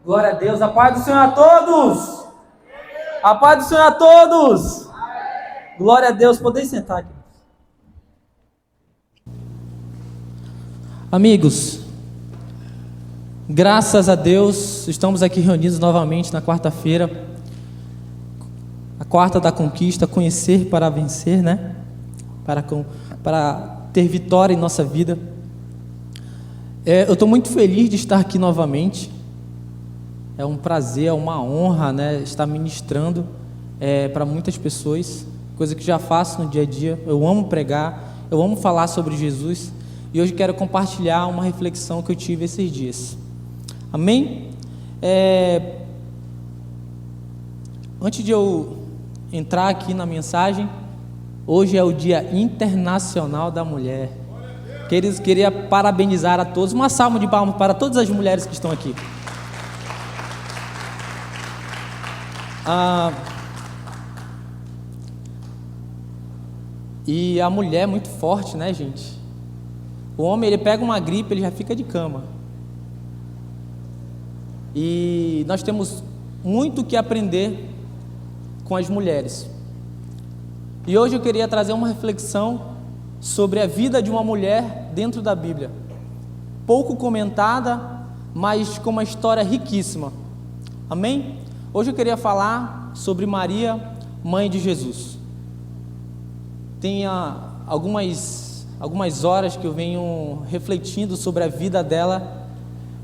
Glória a Deus, a paz do Senhor a todos! A paz do Senhor a todos! Glória a Deus, podem sentar aqui. Amigos, graças a Deus, estamos aqui reunidos novamente na quarta-feira, a quarta da conquista, conhecer para vencer, né? Para ter vitória em nossa vida. Eu estou muito feliz de estar aqui novamente. É um prazer, é uma honra, né, estar ministrando para muitas pessoas, coisa que já faço no dia a dia. Eu amo pregar, eu amo falar sobre Jesus, e hoje quero compartilhar uma reflexão que eu tive esses dias. Amém? Antes de eu entrar aqui na mensagem, hoje é o Dia Internacional da Mulher. Queria parabenizar a todos, uma salva de palmas para todas as mulheres que estão aqui. E a mulher é muito forte, né, gente? O homem, ele pega uma gripe, ele já fica de cama. E nós temos muito que aprender com as mulheres. E hoje eu queria trazer uma reflexão sobre a vida de uma mulher dentro da Bíblia. Pouco comentada, mas com uma história riquíssima. Amém? Hoje eu queria falar sobre Maria, mãe de Jesus. Tem algumas horas que eu venho refletindo sobre a vida dela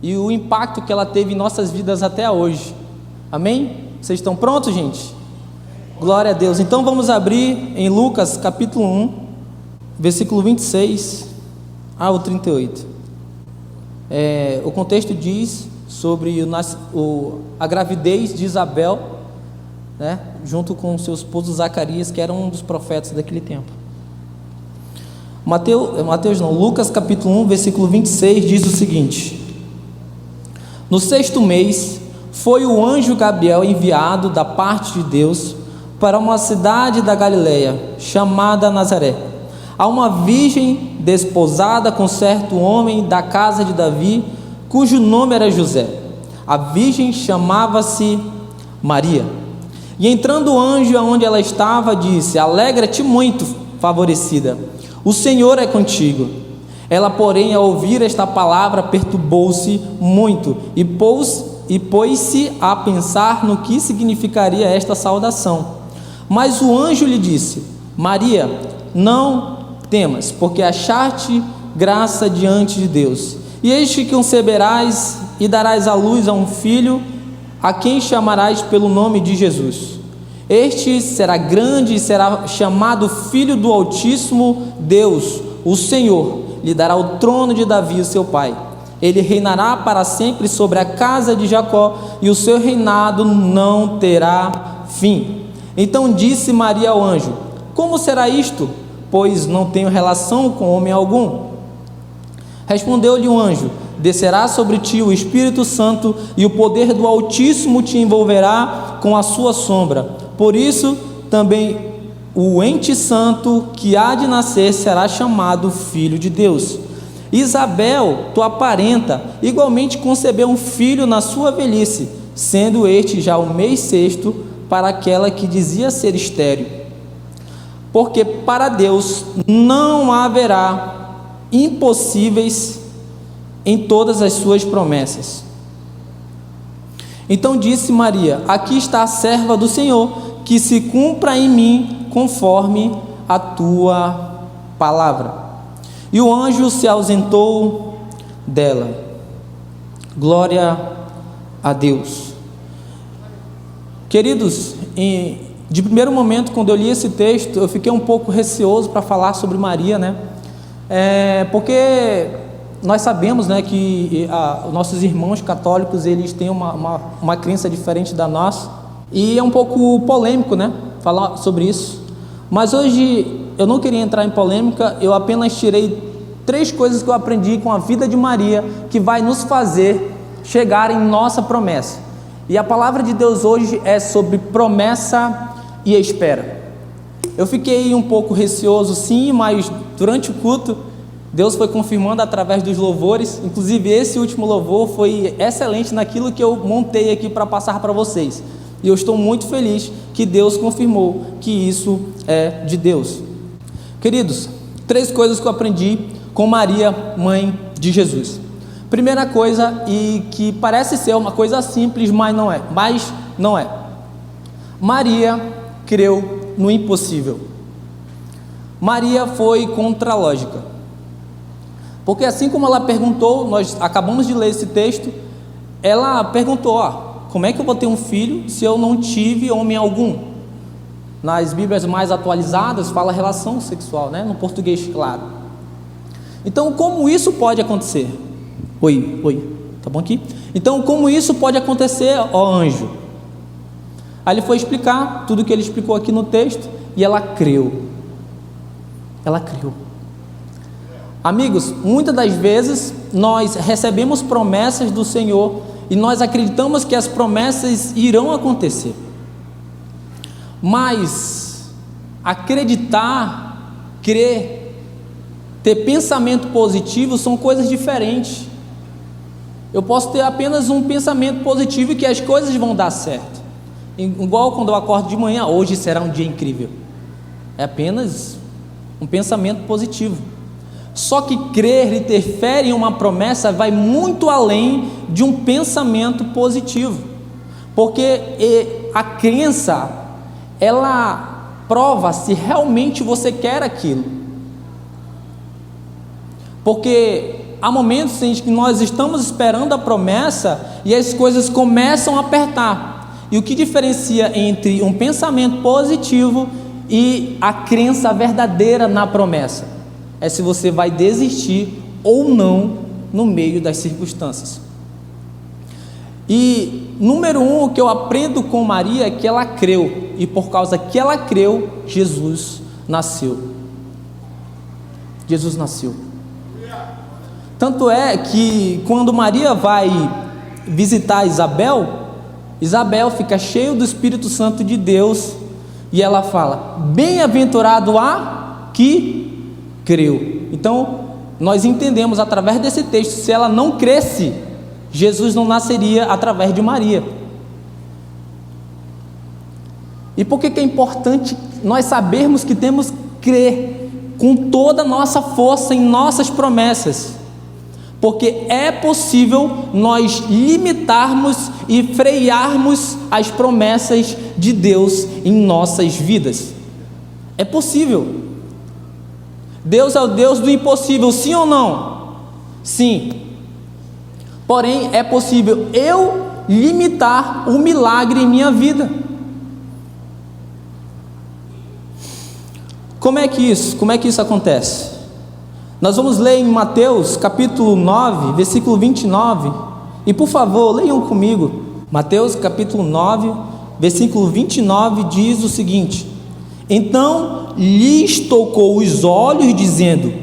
e o impacto que ela teve em nossas vidas até hoje. Amém? Vocês estão prontos, gente? Glória a Deus. Então vamos abrir em Lucas capítulo 1, versículo 26 ao 38. O contexto diz sobre a gravidez de Isabel, né, junto com seu esposo Zacarias, que era um dos profetas daquele tempo. Lucas capítulo 1, versículo 26 diz o seguinte: no 6º mês foi o anjo Gabriel enviado da parte de Deus para uma cidade da Galileia chamada Nazaré, a uma virgem desposada com certo homem da casa de Davi, cujo nome era José. A virgem chamava-se Maria. E entrando o anjo aonde ela estava, disse: alegra-te muito, favorecida, o Senhor é contigo. Ela, porém, ao ouvir esta palavra, perturbou-se muito e pôs-se a pensar no que significaria esta saudação. Mas o anjo lhe disse: Maria, não temas, porque achaste graça diante de Deus. E eis que conceberás e darás à luz a um filho, a quem chamarás pelo nome de Jesus. Este será grande e será chamado Filho do Altíssimo Deus. O Senhor lhe dará o trono de Davi, seu pai. Ele reinará para sempre sobre a casa de Jacó, e o seu reinado não terá fim. Então disse Maria ao anjo: como será isto? Pois não tenho relação com homem algum. Respondeu-lhe o anjo: descerá sobre ti o Espírito Santo, e o poder do Altíssimo te envolverá com a sua sombra. Por isso também o ente santo que há de nascer será chamado Filho de Deus. Isabel, tua parenta, igualmente concebeu um filho na sua velhice, sendo este já o mês 6º para aquela que dizia ser estéril. Porque para Deus não haverá impossíveis em todas as suas promessas. Então disse Maria: aqui está a serva do Senhor, que se cumpra em mim conforme a tua palavra. E o anjo se ausentou dela. Glória a Deus. Queridos, de primeiro momento, quando eu li esse texto, eu fiquei um pouco receoso para falar sobre Maria, né? Porque nós sabemos, né, que nossos irmãos católicos, eles têm uma crença diferente da nossa, e é um pouco polêmico, né, falar sobre isso. Mas hoje eu não queria entrar em polêmica, eu apenas tirei 3 coisas que eu aprendi com a vida de Maria, que vai nos fazer chegar em nossa promessa. E a palavra de Deus hoje é sobre promessa e espera. Eu fiquei um pouco receoso, sim, mas durante o culto Deus foi confirmando através dos louvores. Inclusive esse último louvor foi excelente naquilo que eu montei aqui para passar para vocês. E eu estou muito feliz que Deus confirmou que isso é de Deus. Queridos, 3 coisas que eu aprendi com Maria, mãe de Jesus. Primeira coisa, e que parece ser uma coisa simples, mas não é. Maria creu no impossível. Maria foi contra a lógica. Porque assim como ela perguntou, nós acabamos de ler esse texto, ela perguntou, como é que eu vou ter um filho se eu não tive homem algum? Nas Bíblias mais atualizadas fala relação sexual, né? No português, claro. Então, como isso pode acontecer? Oi, tá bom aqui? Então, como isso pode acontecer, ó anjo? Aí ele foi explicar tudo que ele explicou aqui no texto e ela creu. Ela creu. Amigos, muitas das vezes nós recebemos promessas do Senhor e nós acreditamos que as promessas irão acontecer. Mas acreditar, crer, ter pensamento positivo são coisas diferentes. Eu posso ter apenas um pensamento positivo e que as coisas vão dar certo. Igual quando eu acordo de manhã, hoje será um dia incrível. É apenas um pensamento positivo. Só que crer e ter fé em uma promessa vai muito além de um pensamento positivo. Porque a crença, ela prova se realmente você quer aquilo. Porque há momentos em que nós estamos esperando a promessa e as coisas começam a apertar. E o que diferencia entre um pensamento positivo e a crença verdadeira na promessa é se você vai desistir ou não no meio das circunstâncias. E número 1, o que eu aprendo com Maria é que ela creu, e por causa que ela creu, Jesus nasceu. Jesus nasceu. Tanto é que quando Maria vai visitar Isabel, Isabel fica cheia do Espírito Santo de Deus e ela fala: bem-aventurado a que creu. Então nós entendemos através desse texto, se ela não cresce, Jesus não nasceria através de Maria. E por que é importante nós sabermos que temos que crer com toda a nossa força em nossas promessas? Porque é possível nós limitarmos e frearmos as promessas de Deus em nossas vidas. É possível. Deus é o Deus do impossível, sim ou não? Sim. Porém, é possível eu limitar o milagre em minha vida. Como é que isso acontece? Nós vamos ler em Mateus capítulo 9, versículo 29, e por favor, leiam comigo. Mateus capítulo 9, versículo 29 diz o seguinte: então lhes tocou os olhos, dizendo: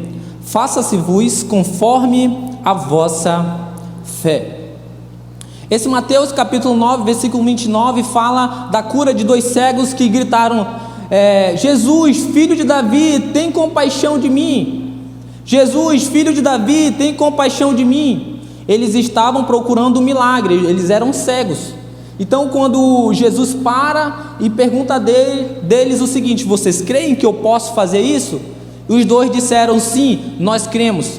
faça-se-vos conforme a vossa fé. Esse Mateus capítulo 9, versículo 29 fala da cura de 2 cegos que gritaram: Jesus, filho de Davi, tem compaixão de mim. Jesus, filho de Davi, tem compaixão de mim. Eles estavam procurando um milagre, eles eram cegos. Então quando Jesus para e pergunta deles o seguinte: vocês creem que eu posso fazer isso? E os 2 disseram: sim, nós cremos.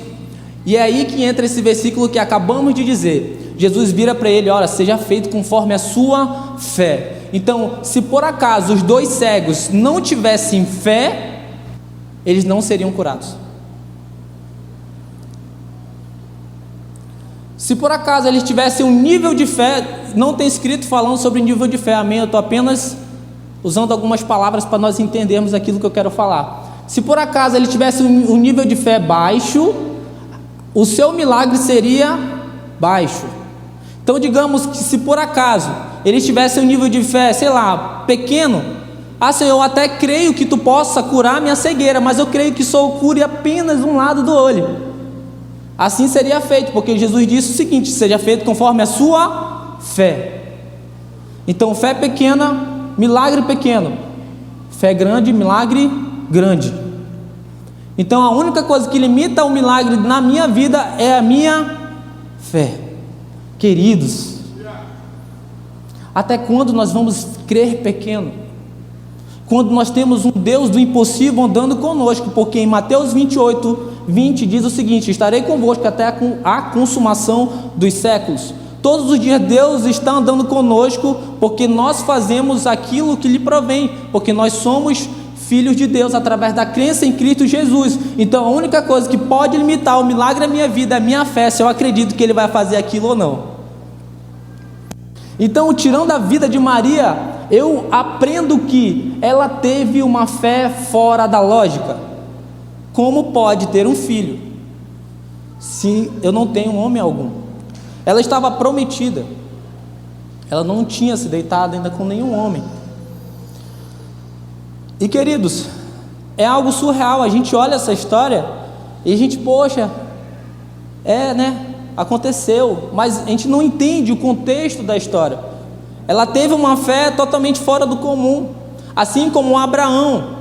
E é aí que entra esse versículo que acabamos de dizer. Jesus vira para ele: olha, seja feito conforme a sua fé. Então, se por acaso os 2 cegos não tivessem fé, eles não seriam curados. Se por acaso eles tivessem um nível de fé, não tem escrito falando sobre nível de fé, amém? Eu estou apenas usando algumas palavras para nós entendermos aquilo que eu quero falar. Se por acaso ele tivesse um nível de fé baixo, o seu milagre seria baixo. Então digamos que se por acaso eles tivessem um nível de fé, sei lá, pequeno: Senhor, eu até creio que tu possa curar minha cegueira, mas eu creio que só cure apenas um lado do olho. Assim seria feito, porque Jesus disse o seguinte: seja feito conforme a sua fé. Então fé pequena, milagre pequeno. Fé grande, milagre grande. Então a única coisa que limita o milagre na minha vida é a minha fé. Queridos, até quando nós vamos crer pequeno? Quando nós temos um Deus do impossível andando conosco, porque em Mateus 28:20 diz o seguinte: estarei convosco até a consumação dos séculos. Todos os dias Deus está andando conosco, porque nós fazemos aquilo que lhe provém, porque nós somos filhos de Deus através da crença em Cristo Jesus. Então a única coisa que pode limitar o milagre da minha vida é a minha fé, se eu acredito que Ele vai fazer aquilo ou não. Então, tirando a vida de Maria, eu aprendo que ela teve uma fé fora da lógica. Como pode ter um filho se eu não tenho homem algum? Ela estava prometida, ela não tinha se deitado ainda com nenhum homem. E queridos, é algo surreal. A gente olha essa história e a gente, poxa, aconteceu, mas a gente não entende o contexto da história. Ela teve uma fé totalmente fora do comum, assim como Abraão,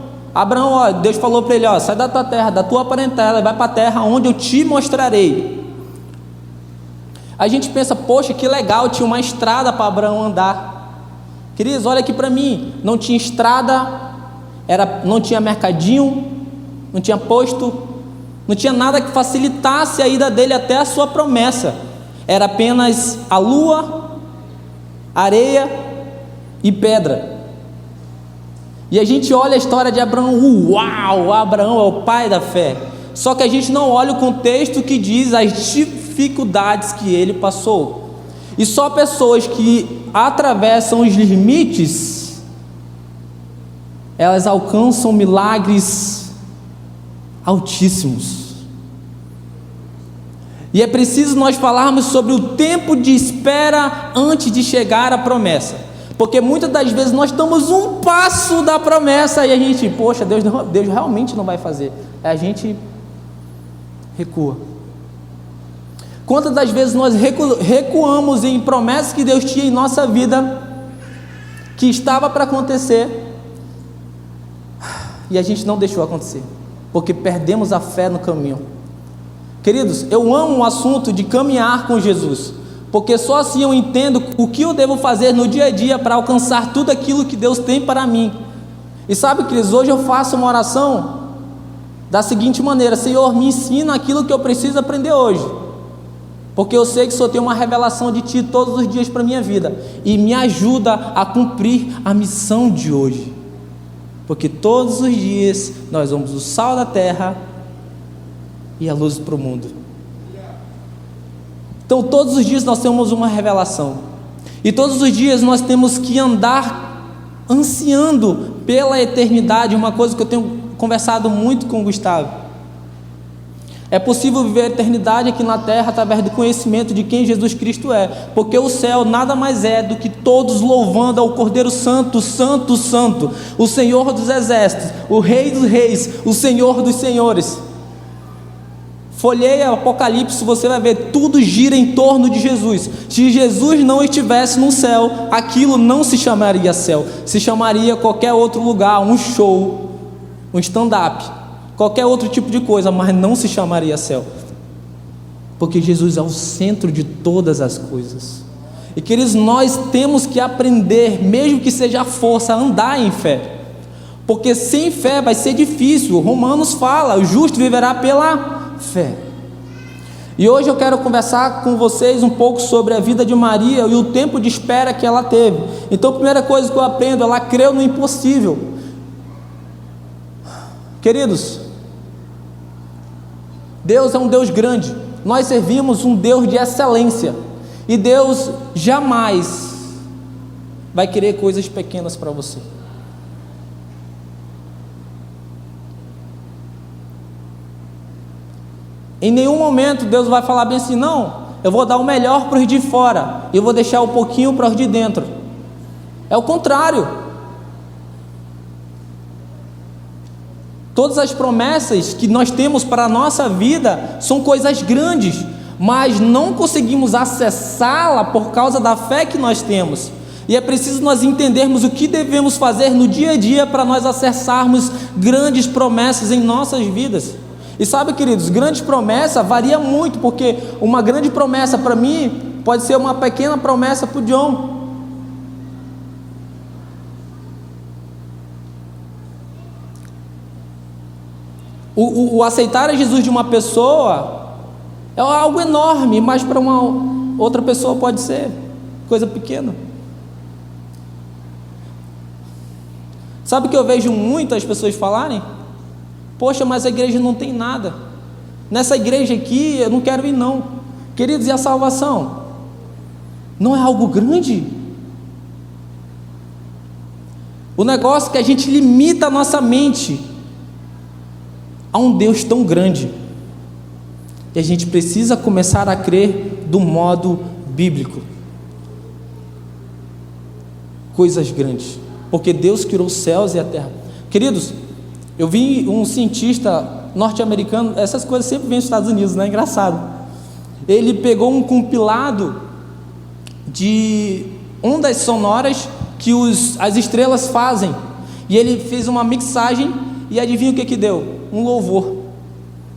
Deus falou para ele, sai da tua terra, da tua parentela, e vai para a terra onde eu te mostrarei. A gente pensa, poxa, que legal, tinha uma estrada para Abraão andar. Queridos, olha aqui para mim, não tinha estrada, não tinha mercadinho, não tinha posto, não tinha nada que facilitasse a ida dele até a sua promessa. Era apenas a lua, areia e pedra. E a gente olha a história de Abraão, uau, Abraão é o pai da fé. Só que a gente não olha o contexto que diz as dificuldades que ele passou. E só pessoas que atravessam os limites, elas alcançam milagres altíssimos. E é preciso nós falarmos sobre o tempo de espera antes de chegar à promessa, porque muitas das vezes nós estamos um passo da promessa e a gente, poxa, Deus realmente não vai fazer, a gente recua. Quantas das vezes nós recuamos em promessas que Deus tinha em nossa vida, que estava para acontecer, e a gente não deixou acontecer, porque perdemos a fé no caminho. Queridos, eu amo o assunto de caminhar com Jesus, porque só assim eu entendo o que eu devo fazer no dia a dia para alcançar tudo aquilo que Deus tem para mim. E sabe, queridos, hoje eu faço uma oração da seguinte maneira: Senhor, me ensina aquilo que eu preciso aprender hoje, porque eu sei que só tem uma revelação de Ti todos os dias para a minha vida, e me ajuda a cumprir a missão de hoje, porque todos os dias nós somos o sal da terra e a luz para o mundo. Então todos os dias nós temos uma revelação, e todos os dias nós temos que andar ansiando pela eternidade. Uma coisa que eu tenho conversado muito com o Gustavo: é possível viver a eternidade aqui na terra através do conhecimento de quem Jesus Cristo é, porque o céu nada mais é do que todos louvando ao Cordeiro Santo, Santo, Santo, o Senhor dos Exércitos, o Rei dos Reis, o Senhor dos Senhores. Folheia Apocalipse, você vai ver, tudo gira em torno de Jesus. Se Jesus não estivesse no céu, aquilo não se chamaria céu, se chamaria qualquer outro lugar, um show, um stand-up, qualquer outro tipo de coisa, mas não se chamaria céu, porque Jesus é o centro de todas as coisas. E queridos, nós temos que aprender, mesmo que seja a força, a andar em fé, porque sem fé vai ser difícil. Romanos fala: o justo viverá pela fé. E hoje eu quero conversar com vocês um pouco sobre a vida de Maria e o tempo de espera que ela teve. Então a primeira coisa que eu aprendo: ela creu no impossível. Queridos, Deus é um Deus grande, nós servimos um Deus de excelência, e Deus jamais vai querer coisas pequenas para você. Em nenhum momento Deus vai falar bem assim: não, eu vou dar o melhor para os de fora e eu vou deixar um pouquinho para os de dentro. É o contrário. Todas as promessas que nós temos para a nossa vida são coisas grandes, mas não conseguimos acessá-la por causa da fé que nós temos. E é preciso nós entendermos o que devemos fazer no dia a dia para nós acessarmos grandes promessas em nossas vidas. E sabe, queridos, grande promessa varia muito, porque uma grande promessa para mim pode ser uma pequena promessa para o John. O aceitar a Jesus de uma pessoa é algo enorme, mas para uma outra pessoa pode ser coisa pequena. Sabe o que eu vejo muitas pessoas falarem? Poxa, mas a igreja não tem nada. Nessa igreja aqui eu não quero ir não. Queridos, e a salvação? Não é algo grande? O negócio é que a gente limita a nossa mente a um Deus tão grande. E a gente precisa começar a crer do modo bíblico. Coisas grandes. Porque Deus criou os céus e a terra. Queridos, eu vi um cientista norte-americano, essas coisas sempre vêm dos Estados Unidos, né? Engraçado. Ele pegou um compilado de ondas sonoras que as estrelas fazem. E ele fez uma mixagem e adivinha o que deu? Um louvor.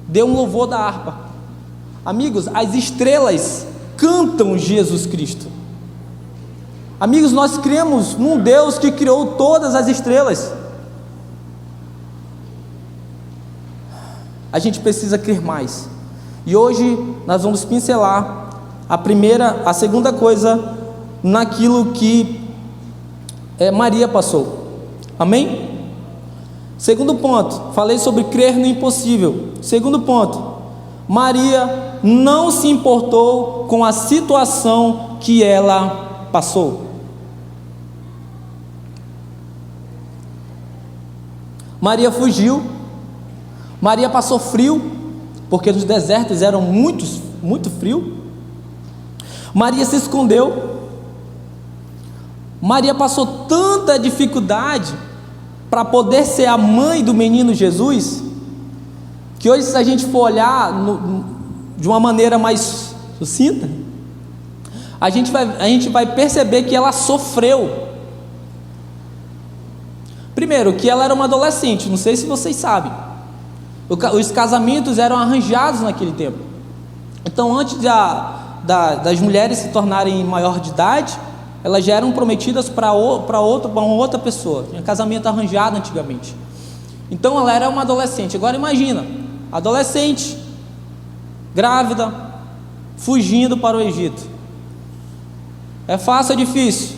Deu um louvor da harpa. Amigos, as estrelas cantam Jesus Cristo. Amigos, nós cremos num Deus que criou todas as estrelas. A gente precisa crer mais. E hoje nós vamos pincelar a segunda coisa naquilo que Maria passou. Amém? Segundo ponto, falei sobre crer no impossível. Segundo ponto, Maria não se importou com a situação que ela passou. Maria fugiu. Maria passou frio, porque os desertos eram muito frio. Maria se escondeu. Maria passou tanta dificuldade para poder ser a mãe do menino Jesus, que hoje, se a gente for olhar de uma maneira mais sucinta, a gente vai perceber que ela sofreu. Primeiro, que ela era uma adolescente, não sei se vocês sabem. Os casamentos eram arranjados naquele tempo. Então, antes das mulheres se tornarem maior de idade, elas já eram prometidas para uma outra pessoa. Tinha casamento arranjado antigamente. Então ela era uma adolescente. Agora imagina, adolescente, grávida, fugindo para o Egito. É fácil ou difícil?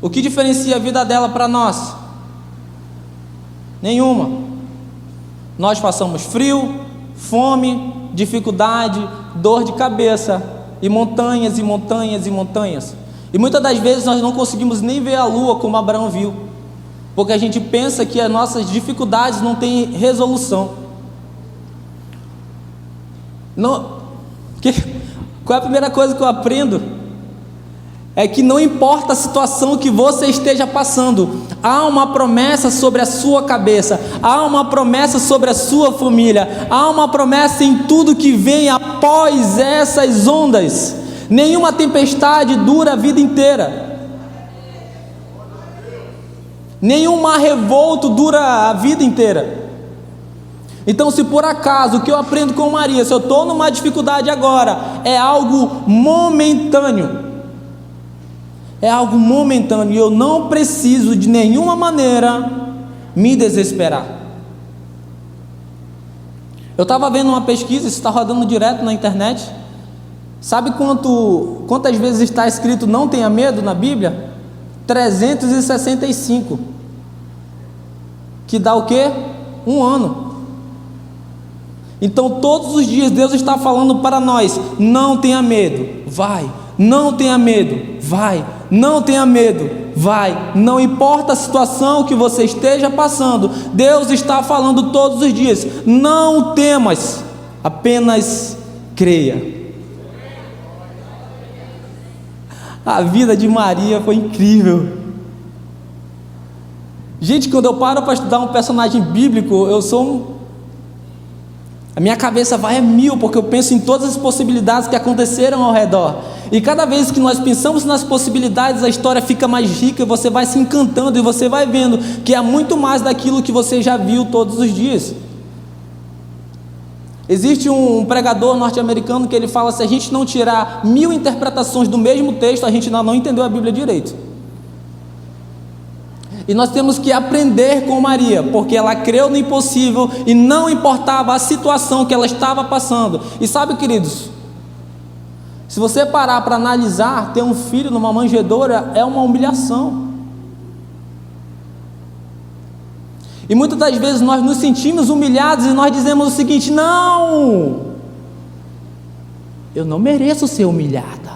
O que diferencia a vida dela para nós? Nenhuma. Nós passamos frio, fome, dificuldade, dor de cabeça, e montanhas e montanhas e montanhas. E muitas das vezes nós não conseguimos nem ver a lua como Abraão viu, porque a gente pensa que as nossas dificuldades não têm resolução. Qual é a primeira coisa que eu aprendo? É que não importa a situação que você esteja passando, há uma promessa sobre a sua cabeça, há uma promessa sobre a sua família, há uma promessa em tudo que vem após essas ondas. Nenhuma tempestade dura a vida inteira. Nenhum mar revolto dura a vida inteira. Então, se por acaso o que eu aprendo com Maria, se eu estou numa dificuldade agora, é algo momentâneo. É algo momentâneo e eu não preciso de nenhuma maneira me desesperar. Eu estava vendo uma pesquisa, isso está rodando direto na internet. Sabe quantas vezes está escrito não tenha medo na Bíblia? 365. Que dá o quê? 1 ano. Então todos os dias Deus está falando para nós: não tenha medo, vai. Não tenha medo, vai. Não tenha medo, vai. Não importa a situação que você esteja passando, Deus está falando todos os dias: não temas, apenas creia. A vida de Maria foi incrível. Gente, quando eu paro para estudar um personagem bíblico, a minha cabeça vai a 1000, porque eu penso em todas as possibilidades que aconteceram ao redor. E cada vez que nós pensamos nas possibilidades, a história fica mais rica, você vai se encantando e você vai vendo que há muito mais daquilo que você já viu todos os dias. Existe um pregador norte-americano que ele fala: se a gente não tirar 1000 interpretações do mesmo texto, a gente ainda não entendeu a Bíblia direito. E nós temos que aprender com Maria, porque ela creu no impossível e não importava a situação que ela estava passando. E sabe, queridos, se você parar para analisar, ter um filho numa manjedoura é uma humilhação. E muitas das vezes nós nos sentimos humilhados e nós dizemos o seguinte: não, eu não mereço ser humilhada.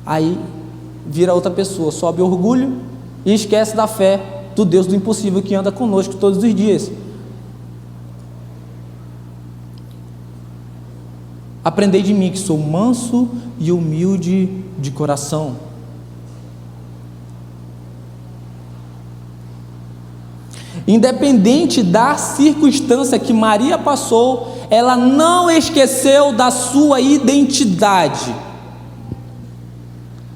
Aí vira outra pessoa, sobe orgulho e esquece da fé do Deus do impossível que anda conosco todos os dias. Aprendei de mim que sou manso e humilde de coração. Independente da circunstância que Maria passou, ela não esqueceu da sua identidade.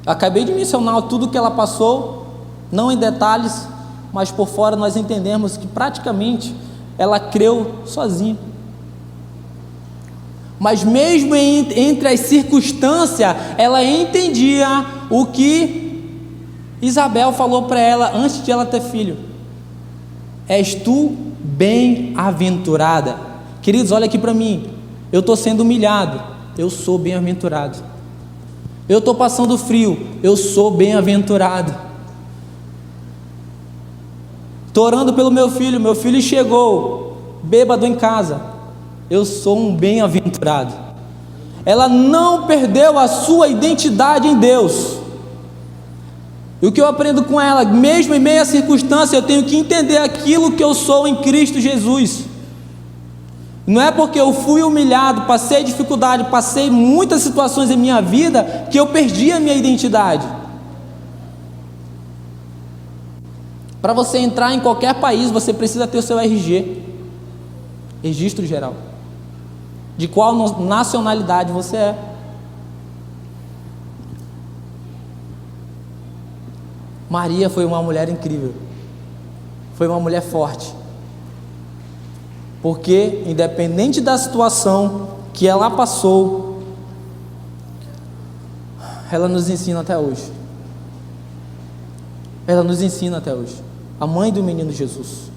Acabei de mencionar tudo que ela passou, não em detalhes, mas por fora nós entendemos que praticamente ela creu sozinha. Mas mesmo entre as circunstâncias, ela entendia o que Isabel falou para ela antes de ela ter filho: és tu bem-aventurada. Queridos, olha aqui para mim, eu estou sendo humilhado, eu sou bem-aventurado. Eu estou passando frio, eu sou bem-aventurado. Estou orando pelo meu filho chegou bêbado em casa, eu sou um bem-aventurado. Ela não perdeu a sua identidade em Deus. E o que eu aprendo com ela, mesmo em meio à circunstância, eu tenho que entender aquilo que eu sou em Cristo Jesus. Não é porque eu fui humilhado, passei dificuldade, passei muitas situações em minha vida, que eu perdi a minha identidade. Para você entrar em qualquer país, você precisa ter o seu RG, Registro Geral, de qual nacionalidade você é. Maria foi uma mulher incrível, foi uma mulher forte, porque independente da situação que ela passou, ela nos ensina até hoje. Ela nos ensina até hoje. A mãe do menino Jesus.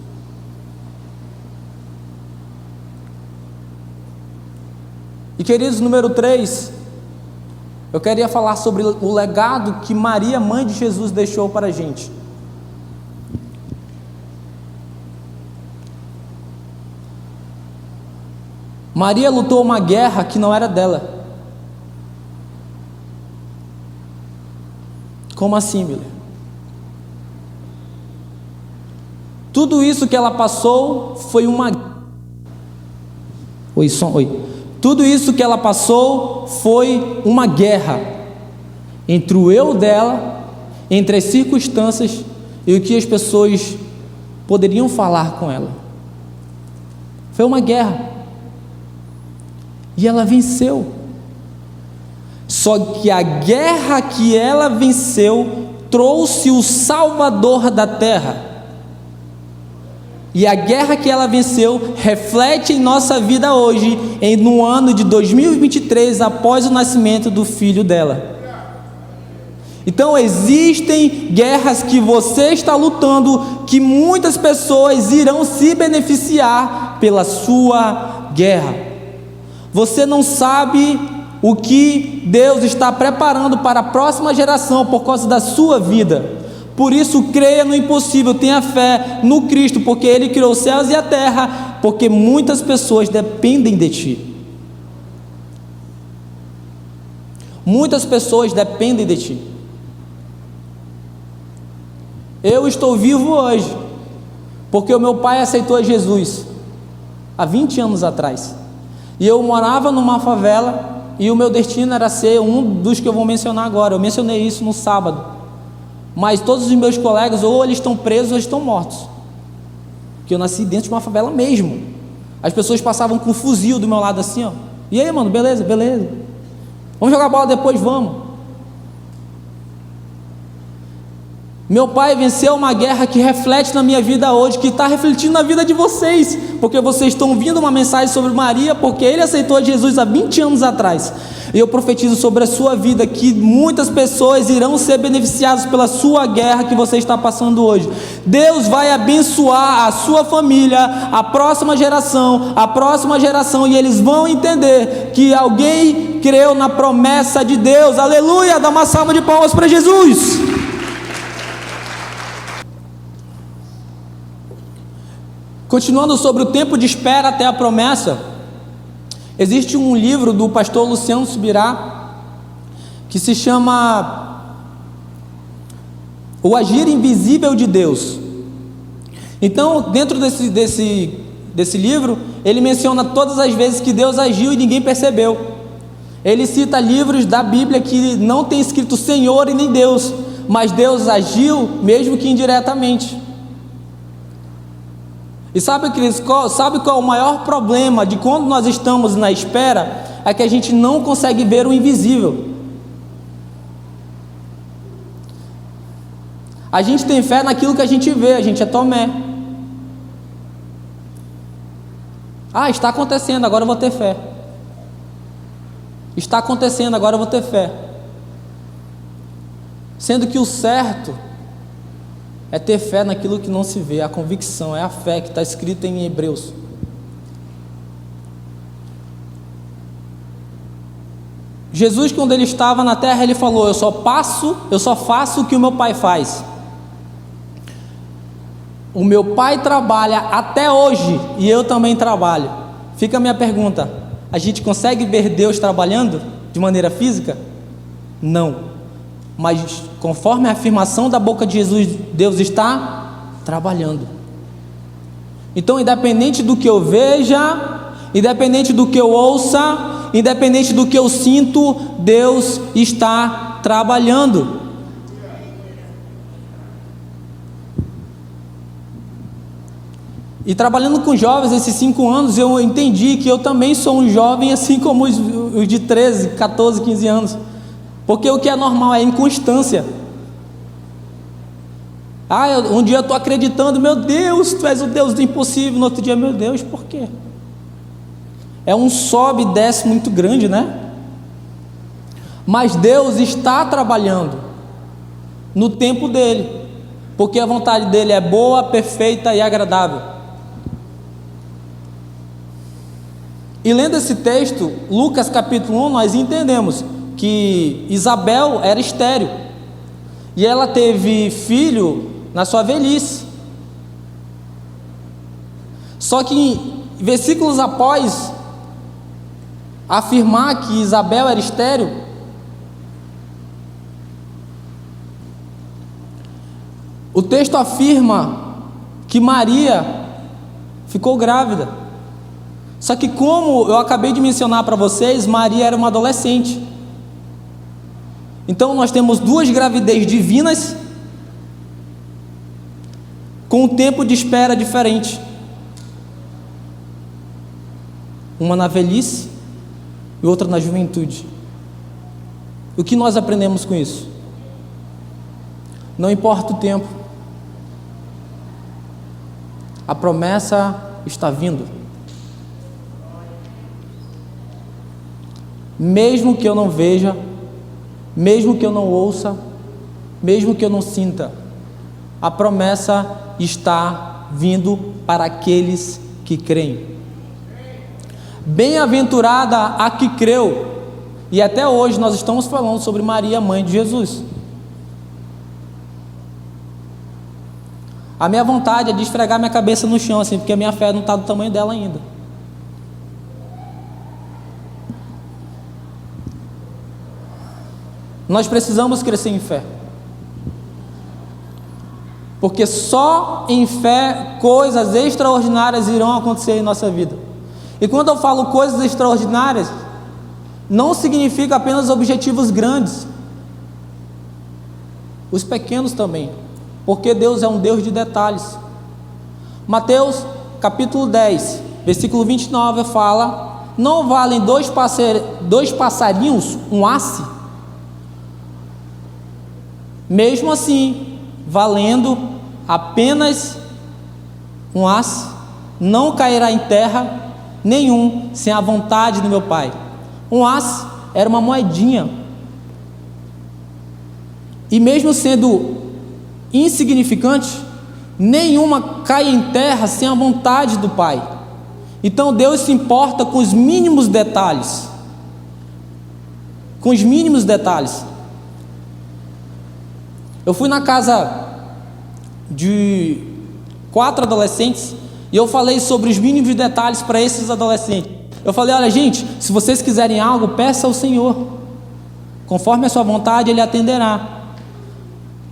E queridos, número 3, eu queria falar sobre o legado que Maria, mãe de Jesus, deixou para a gente. Maria lutou uma guerra que não era dela. Como assim, Miller? Tudo isso que ela passou foi uma... Oi. Tudo isso que ela passou foi uma guerra entre o eu dela, entre as circunstâncias e o que as pessoas poderiam falar com ela. Foi uma guerra. E ela venceu. Só que a guerra que ela venceu trouxe o Salvador da terra. E a guerra que ela venceu reflete em nossa vida hoje, no ano de 2023, após o nascimento do filho dela. Então existem guerras que você está lutando, que muitas pessoas irão se beneficiar pela sua guerra. Você não sabe o que Deus está preparando para a próxima geração por causa da sua vida. Por isso, creia no impossível, tenha fé no Cristo, porque Ele criou os céus e a terra, porque muitas pessoas dependem de ti. Muitas pessoas dependem de ti. Eu estou vivo hoje, porque o meu pai aceitou Jesus, há 20 anos atrás. E eu morava numa favela, e o meu destino era ser um dos que eu vou mencionar agora. Eu mencionei isso no sábado. Mas todos os meus colegas, ou eles estão presos ou estão mortos. Porque eu nasci dentro de uma favela mesmo. As pessoas passavam com um fuzil do meu lado assim, ó. E aí, mano, beleza? Vamos jogar bola depois? Vamos. Meu pai venceu uma guerra que reflete na minha vida hoje, que está refletindo na vida de vocês, porque vocês estão ouvindo uma mensagem sobre Maria, porque ele aceitou Jesus há 20 anos atrás. E eu profetizo sobre a sua vida que muitas pessoas irão ser beneficiadas pela sua guerra que você está passando hoje. Deus vai abençoar a sua família, a próxima geração, e eles vão entender que alguém creu na promessa de Deus. Aleluia! Dá uma salva de palmas para Jesus. Continuando sobre o tempo de espera até a promessa, existe um livro do pastor Luciano Subirá que se chama O Agir Invisível de Deus. Então, dentro desse livro, ele menciona todas as vezes que Deus agiu e ninguém percebeu. Ele cita livros da Bíblia que não tem escrito Senhor e nem Deus, mas Deus agiu mesmo que indiretamente. E sabe qual é o maior problema de quando nós estamos na espera? É que a gente não consegue ver o invisível. A gente tem fé naquilo que a gente vê, a gente é Tomé. Está acontecendo, agora eu vou ter fé. Está acontecendo, agora eu vou ter fé. Sendo que o certo é ter fé naquilo que não se vê, a convicção, é a fé que está escrito em Hebreus. Jesus, quando ele estava na terra, ele falou: eu só faço o que o meu Pai faz. O meu Pai trabalha até hoje e eu também trabalho. Fica a minha pergunta: a gente consegue ver Deus trabalhando de maneira física? Não. Mas conforme a afirmação da boca de Jesus, Deus está trabalhando. Então, independente do que eu veja, independente do que eu ouça, independente do que eu sinto, Deus está trabalhando. E trabalhando com jovens esses 5 anos, eu entendi que eu também sou um jovem, assim como os de 13, 14, 15 anos. Porque o que é normal é inconstância. Um dia eu estou acreditando, meu Deus, tu és o Deus do impossível. No outro dia, meu Deus, por quê? É um sobe e desce muito grande, né? Mas Deus está trabalhando no tempo dele, porque a vontade dele é boa, perfeita e agradável. E lendo esse texto, Lucas capítulo 1, nós entendemos que Isabel era estéril e ela teve filho na sua velhice. Só que versículos após afirmar que Isabel era estéril, o texto afirma que Maria ficou grávida. Só que, como eu acabei de mencionar para vocês, Maria era uma adolescente. Então nós temos 2 gravidez divinas com um tempo de espera diferente. Uma na velhice e outra na juventude. O que nós aprendemos com isso? Não importa o tempo, a promessa está vindo. Mesmo que eu não veja, mesmo que eu não ouça, mesmo que eu não sinta, a promessa está vindo para aqueles que creem. Bem-aventurada a que creu. E até hoje nós estamos falando sobre Maria, mãe de Jesus. A minha vontade é de esfregar minha cabeça no chão, assim, porque a minha fé não está do tamanho dela ainda. Nós precisamos crescer em fé, porque só em fé coisas extraordinárias irão acontecer em nossa vida. E quando eu falo coisas extraordinárias, não significa apenas objetivos grandes, os pequenos também, porque Deus é um Deus de detalhes. Mateus capítulo 10, versículo 29 fala: não valem dois passarinhos um asse? Mesmo assim, valendo apenas um as, não cairá em terra nenhum sem a vontade do meu Pai. Um as era uma moedinha, e mesmo sendo insignificante, nenhuma cai em terra sem a vontade do Pai. Então Deus se importa com os mínimos detalhes, com os mínimos detalhes. Eu fui na casa de 4 adolescentes e eu falei sobre os mínimos detalhes para esses adolescentes. Eu falei: olha, gente, se vocês quiserem algo, peça ao Senhor, conforme a sua vontade Ele atenderá.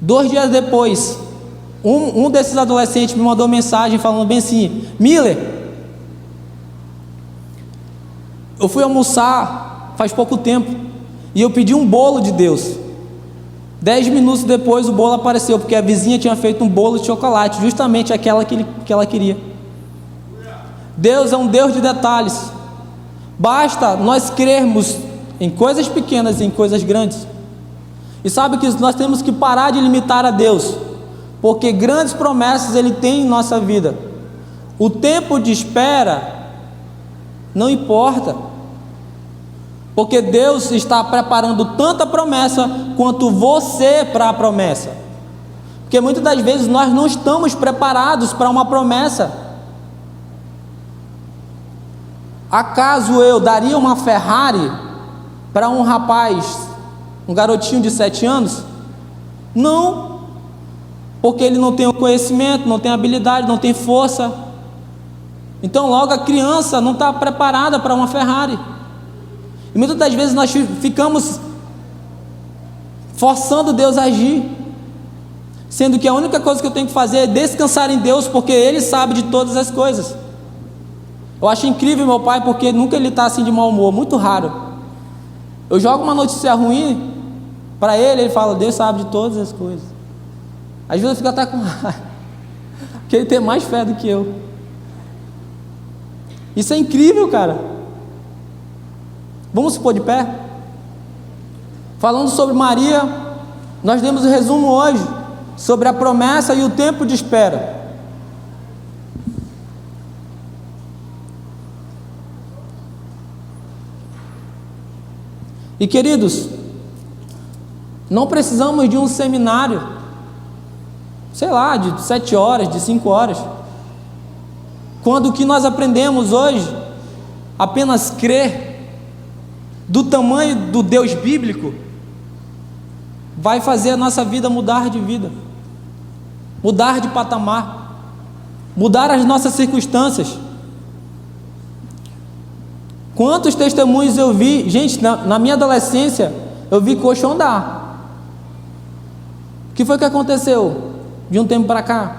2 dias depois, um desses adolescentes me mandou mensagem falando bem assim: Miller, eu fui almoçar faz pouco tempo e eu pedi um bolo de Deus. 10 minutos depois o bolo apareceu, porque a vizinha tinha feito um bolo de chocolate, justamente aquela que ela queria. Deus é um Deus de detalhes. Basta nós crermos em coisas pequenas e em coisas grandes. E sabe que nós temos que parar de limitar a Deus, porque grandes promessas Ele tem em nossa vida. O tempo de espera não importa, porque Deus está preparando tanta promessa quanto você para a promessa. Porque muitas das vezes nós não estamos preparados para uma promessa. Acaso eu daria uma Ferrari para um rapaz, um garotinho de 7 anos? Não, porque ele não tem o conhecimento, não tem habilidade, não tem força. Então logo a criança não está preparada para uma Ferrari. E muitas das vezes nós ficamos forçando Deus a agir, sendo que a única coisa que eu tenho que fazer é descansar em Deus, porque Ele sabe de todas as coisas. Eu acho incrível meu pai, porque nunca ele está assim de mau humor, muito raro. Eu jogo uma notícia ruim para ele, ele fala: Deus sabe de todas as coisas. Às vezes eu fico até com raiva, porque ele tem mais fé do que eu. Isso é incrível, cara. Vamos se pôr de pé? Falando sobre Maria, nós demos o resumo hoje sobre a promessa e o tempo de espera. E queridos, não precisamos de um seminário, sei lá, de 7 horas, de 5 horas, quando o que nós aprendemos hoje, apenas crer do tamanho do Deus bíblico, vai fazer a nossa vida mudar de vida, mudar de patamar, mudar as nossas circunstâncias. Quantos testemunhos eu vi, gente, na minha adolescência, eu vi coxo andar. O que foi que aconteceu de um tempo para cá?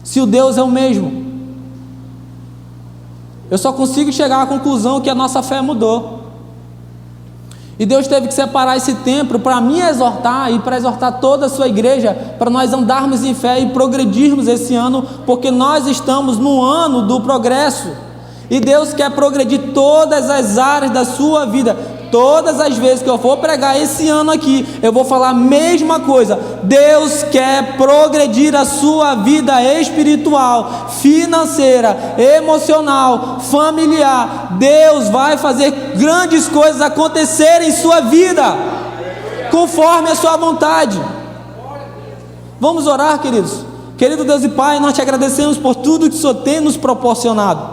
Se o Deus é o mesmo, eu só consigo chegar à conclusão que a nossa fé mudou. E Deus teve que separar esse tempo para me exortar e para exortar toda a sua igreja, para nós andarmos em fé e progredirmos esse ano, porque nós estamos no ano do progresso. E Deus quer progredir todas as áreas da sua vida. Todas as vezes que eu for pregar esse ano aqui, eu vou falar a mesma coisa. Deus quer progredir a sua vida espiritual, financeira, emocional, familiar. Deus vai fazer grandes coisas acontecerem em sua vida, conforme a sua vontade. Vamos orar, queridos. Querido Deus e Pai, nós te agradecemos por tudo que o Senhor tem nos proporcionado.